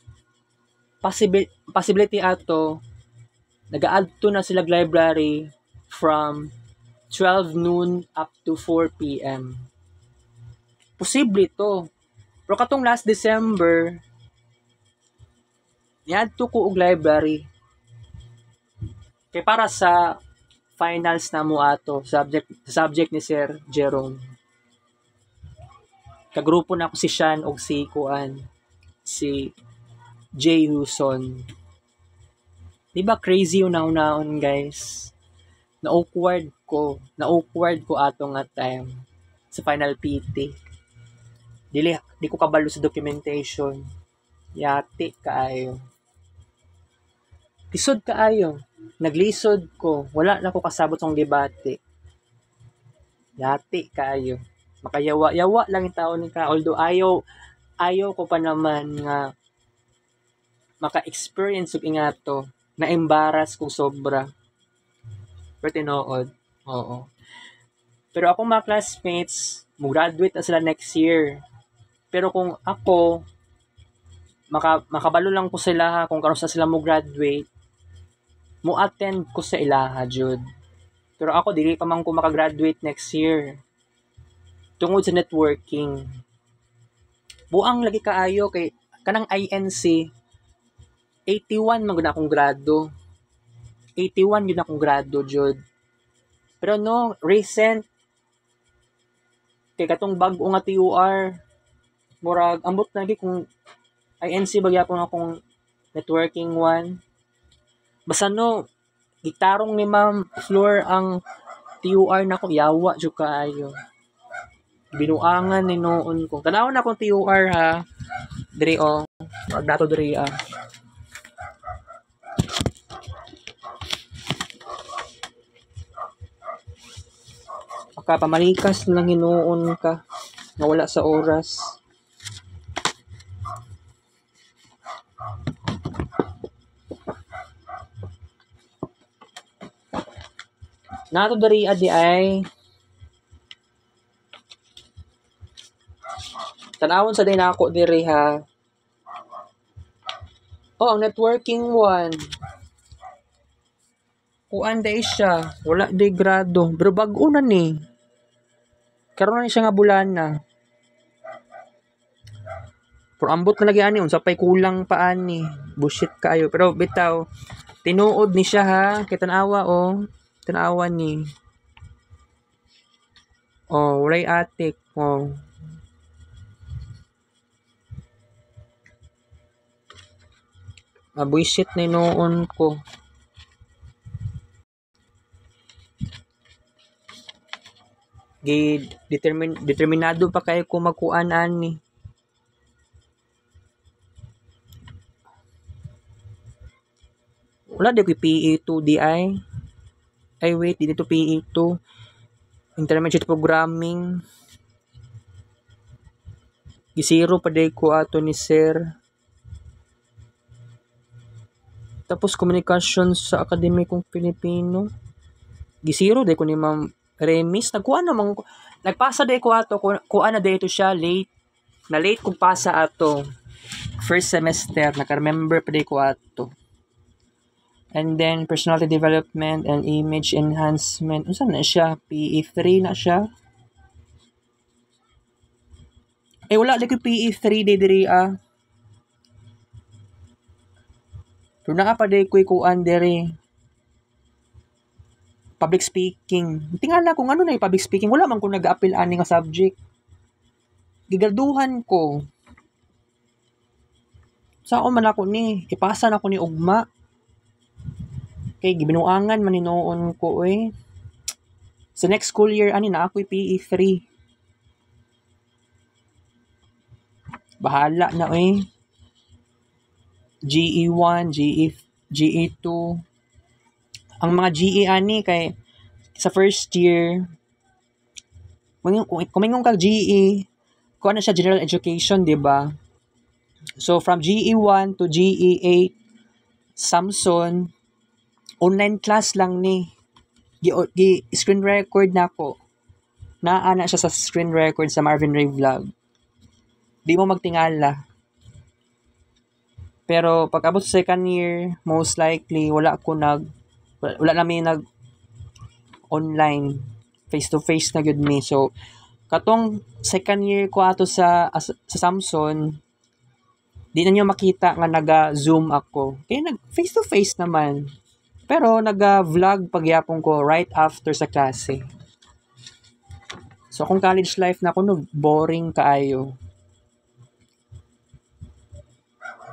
possibility ato, nag-add to na sila library from 12 noon up to 4 p.m. Posible to. Pero katong last December, ni-add to ko og library. Kay para sa finals na mo ato, subject ni Sir Jerome. Kagrupo na ako si Sean og si Jay Huson. Diba crazy yung naon guys? Na-awkward ko atong nga time sa final PT. Di ko kabalo sa documentation. Yati kaayo. Lisod kaayo. Naglisod ko. Wala na ko kasabot ng debate. Yati kaayo. Makayawa-yawa lang yung tao ni ka. Although ayaw ko pa naman nga maka-experience og ingato. Na-embarrass kong sobra. Pero tinuod. Oo. Pero akong mga classmates, graduate na sila next year. Pero kung ako, makabalo lang ko sila kung karon sa sila mo graduate, mo attend ko sa ilaha jud. Pero ako dili pa man ko makagraduate next year. Tungod sa networking. Buang lagi kaayo kay kanang INC 81 man gud akong grado. 81 yun akong grado jud. Pero no, recent kay katong bag-o nga TUR murag ambot lagi kung INC bagya ko akong networking one. Basta no, gitarong ni Ma'am Flor ang TUR na ko, yawa jud kaayo. Binuangan ni noon ko. Tanawon na akong TUR ha. Diri o. Wag nato diri ah. Baka pamalikas lang hinuon ka. Nawala sa oras. Nato dari adi ay tanawon sa din ako diri ha. Oh, ang networking one. Kuan day siya. Wala day grado. Pero bag-o na ni. Karon na siya nga bulana. Pero ambot na lagi ani unsa pay kulang pa ani. Bullshit kaayo. Pero bitaw tinuod ni siya ha. Kay tanawa oh. Tanawa ni. Oh, walay atik. Oh. Bullshit na noon ko. Determinado pa kayo kung magkuan ani. Wala di ko PE2 di ay. Ay wait, dito PE2. Intermediate programming. Gisiro pa day ko ato ni sir. Tapos communication sa akademikong Pilipino. Gisiro day ko ni Ma'am Remis. Nagkuha naman ko. Nagpasa day ko ato. Kuha na day ito siya late. Na late kong pasa ato. First semester. Naka-remember pa day ko ato. And then, personality development and image enhancement. Saan na siya? PE3 na siya. Eh, wala. Like PE3 day diri ah. Pero pa day ko ikuan diri. Public speaking. Tingala kung ano na yung public speaking. Wala man kung nag-appeal ani nga subject. Gigraduhan ko. Saan man ako ni? Ipasa na ako ni ugma. Kay gibinuangan man ni noon ko eh. Sa next school year ani na ako'y PE3. Bahala na eh. GE1, GE2. Ang mga GE ani kay sa first year kung mingon kag GE, kung ano siya general education, di ba? So from GE1 to GE8 Samson online class lang ni. Screen record na ko. Naana siya sa screen record sa Marvin Ray Vlog. Di mo magtingala. Pero pag abot sa second year, most likely wala namin nag online face to face na gyud mi. So katong second year ko ato sa Samson, di na niyo makita nga naga-zoom ako. Kaya nag face to face naman. Pero naga-vlog pagyapon ko right after sa klase. So kung college life na ako, no, boring kaayo.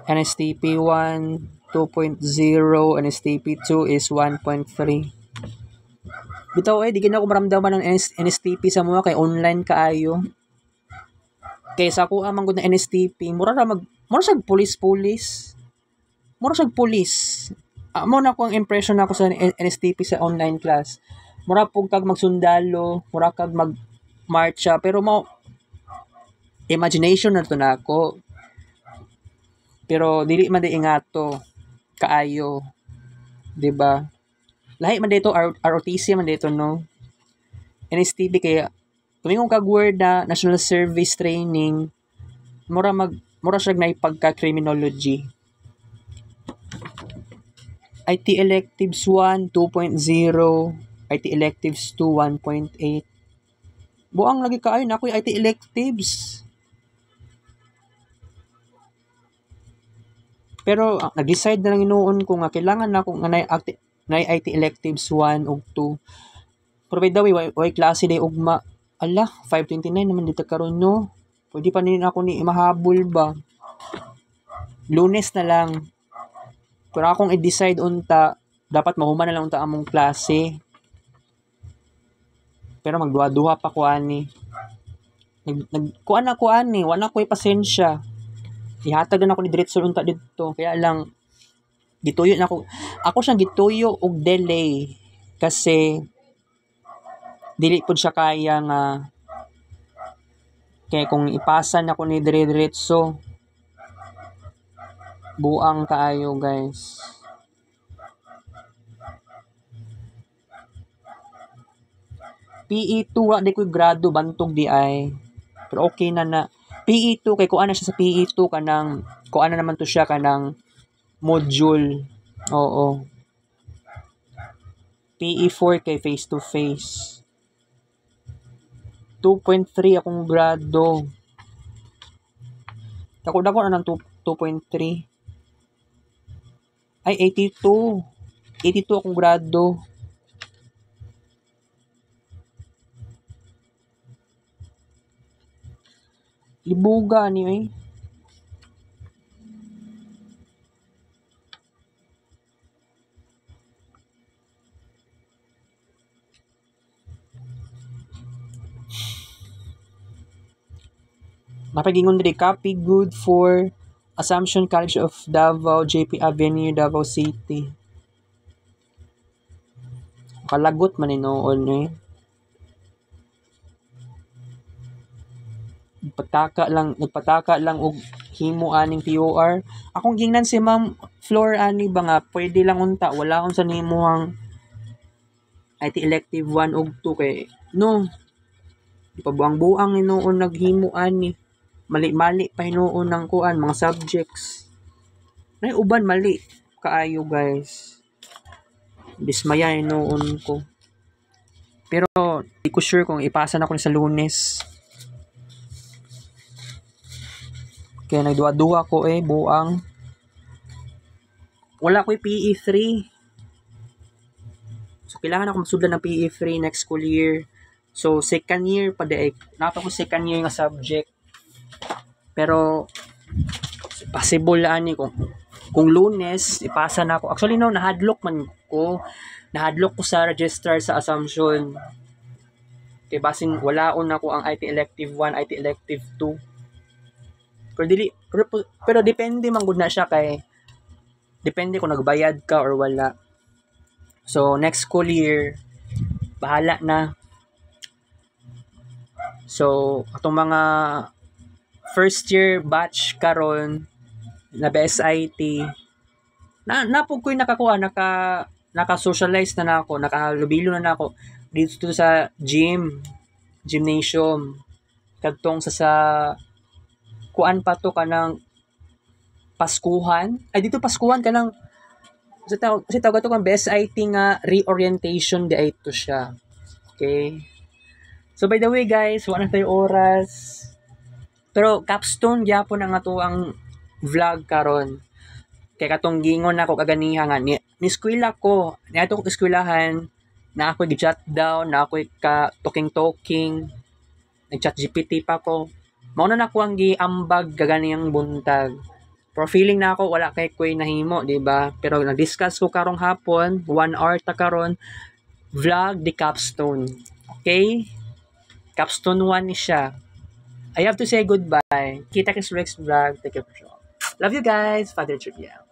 NSTP 1, 2.0, NSTP 2 is 1.3. Bitaw di gina ko maramdaman ng NSTP sa mga kay online kaayo. Kay sa ako amang gud na NSTP, mura sag pulis-pulis. Mura sag pulis. Mo na ko ang impression nako sa NSTP sa online class. Mura pug kag magsundalo, mura kag marcha, pero mo imagination na to nako. Pero dili man di ingato kaayo, 'di ba? Lahi man dito ROTC man dito no. NSTP kaya tumingon kag word na National Service Training, mura siya na pagka criminology. IT electives 1 2.0, IT electives 2 1.8. Buang lagi kaayo na ako IT electives. Pero nag-decide na lang inuon ko nga kailangan na ako nga na IT electives 1 ug 2. Pero by the way, klase day ugma. Ala, 5:29 naman dito karon no. Pwede pa nila ako ni mahabol ba. Lunes na lang. Pero akong i-decide unta, dapat mahuman na lang unta among klase. Pero magduha-duha pa ko ani. Kuan ni, wala ko'y pasensya. Ihatag na ako ni diretso unta dito. Kaya lang gituyo na ako. Ako siyang gituyo og delay kasi dili pud siya kaya nga kaya kung ipasa na ko ni diretso buang kaayo guys. PE2 wa di ko grado bantog di ay. Pero okay na. PE2 kay kuan na siya sa PE2 kanang kuan na naman to siya kanang module. Oo. PE4 kay face to face. 2.3 akong grado. Dako na ng 2.3. Ay, 82. 82 akong grado. Libuga ni eh. Napagingon diri copy good for Assumption College of Davao, JP Avenue, Davao City. Kalagot man inoon eh. Nagpataka lang og himo aning POR. Akong gingnan si Ma'am Flor ani ba nga pwede lang unta wala kon sa nimuhang IT elective 1 ug 2 kay no. Di pa buang-buang inoon naghimo ani. Mali-mali pa hinuon ng kuan mga subjects. Nay uban mali kaayo guys. Dismaya hinuon ko. Pero di ko sure kung ipasa na ko sa Lunes. Kaya nagduwa-duwa ko buang. Wala ko'y PE3. So kailangan ako magsudlan ng PE3 next school year. So second year pa di napa ko second year nga subject. Pero possible ani kung Lunes ipasa na ako. Actually no, nahadlok ko sa registrar sa Assumption. Kay basin walaon ako ang IT elective 1, IT elective 2. Pero depende man gud na siya kay depende kung nagbayad ka or wala. So next school year bahala na. So atong mga first year batch karon na BSIT napog ko'y nakakuha naka-socialize na nako, nakahalubilo na nako dito sa gymnasium kadtong sa kuan pa to kanang Paskuhan ay dito Paskuhan kanang kasi tawag to kan BSIT nga reorientation di ay to siya. Okay, so by the way guys wala na tayo oras. Pero capstone gyapon ang ato ang vlog karon. Kay katong gingon nako kaganiha nga ni eskwela ko, ni ato ko eskwelahan na ako gi-jot down, na ako ka talking, nag-chat GPT pa ko. Mao na nako ang giambag kaganiyang buntag. Pero feeling na ako wala kay koy nahimo, di ba? Pero nag-discuss ko karong hapon, 1 hour ta karon vlog di capstone. Okay? Capstone 1 ni siya. I have to say goodbye. Kita kits next vlog. Take care for sure. Love you guys. Father Trivial.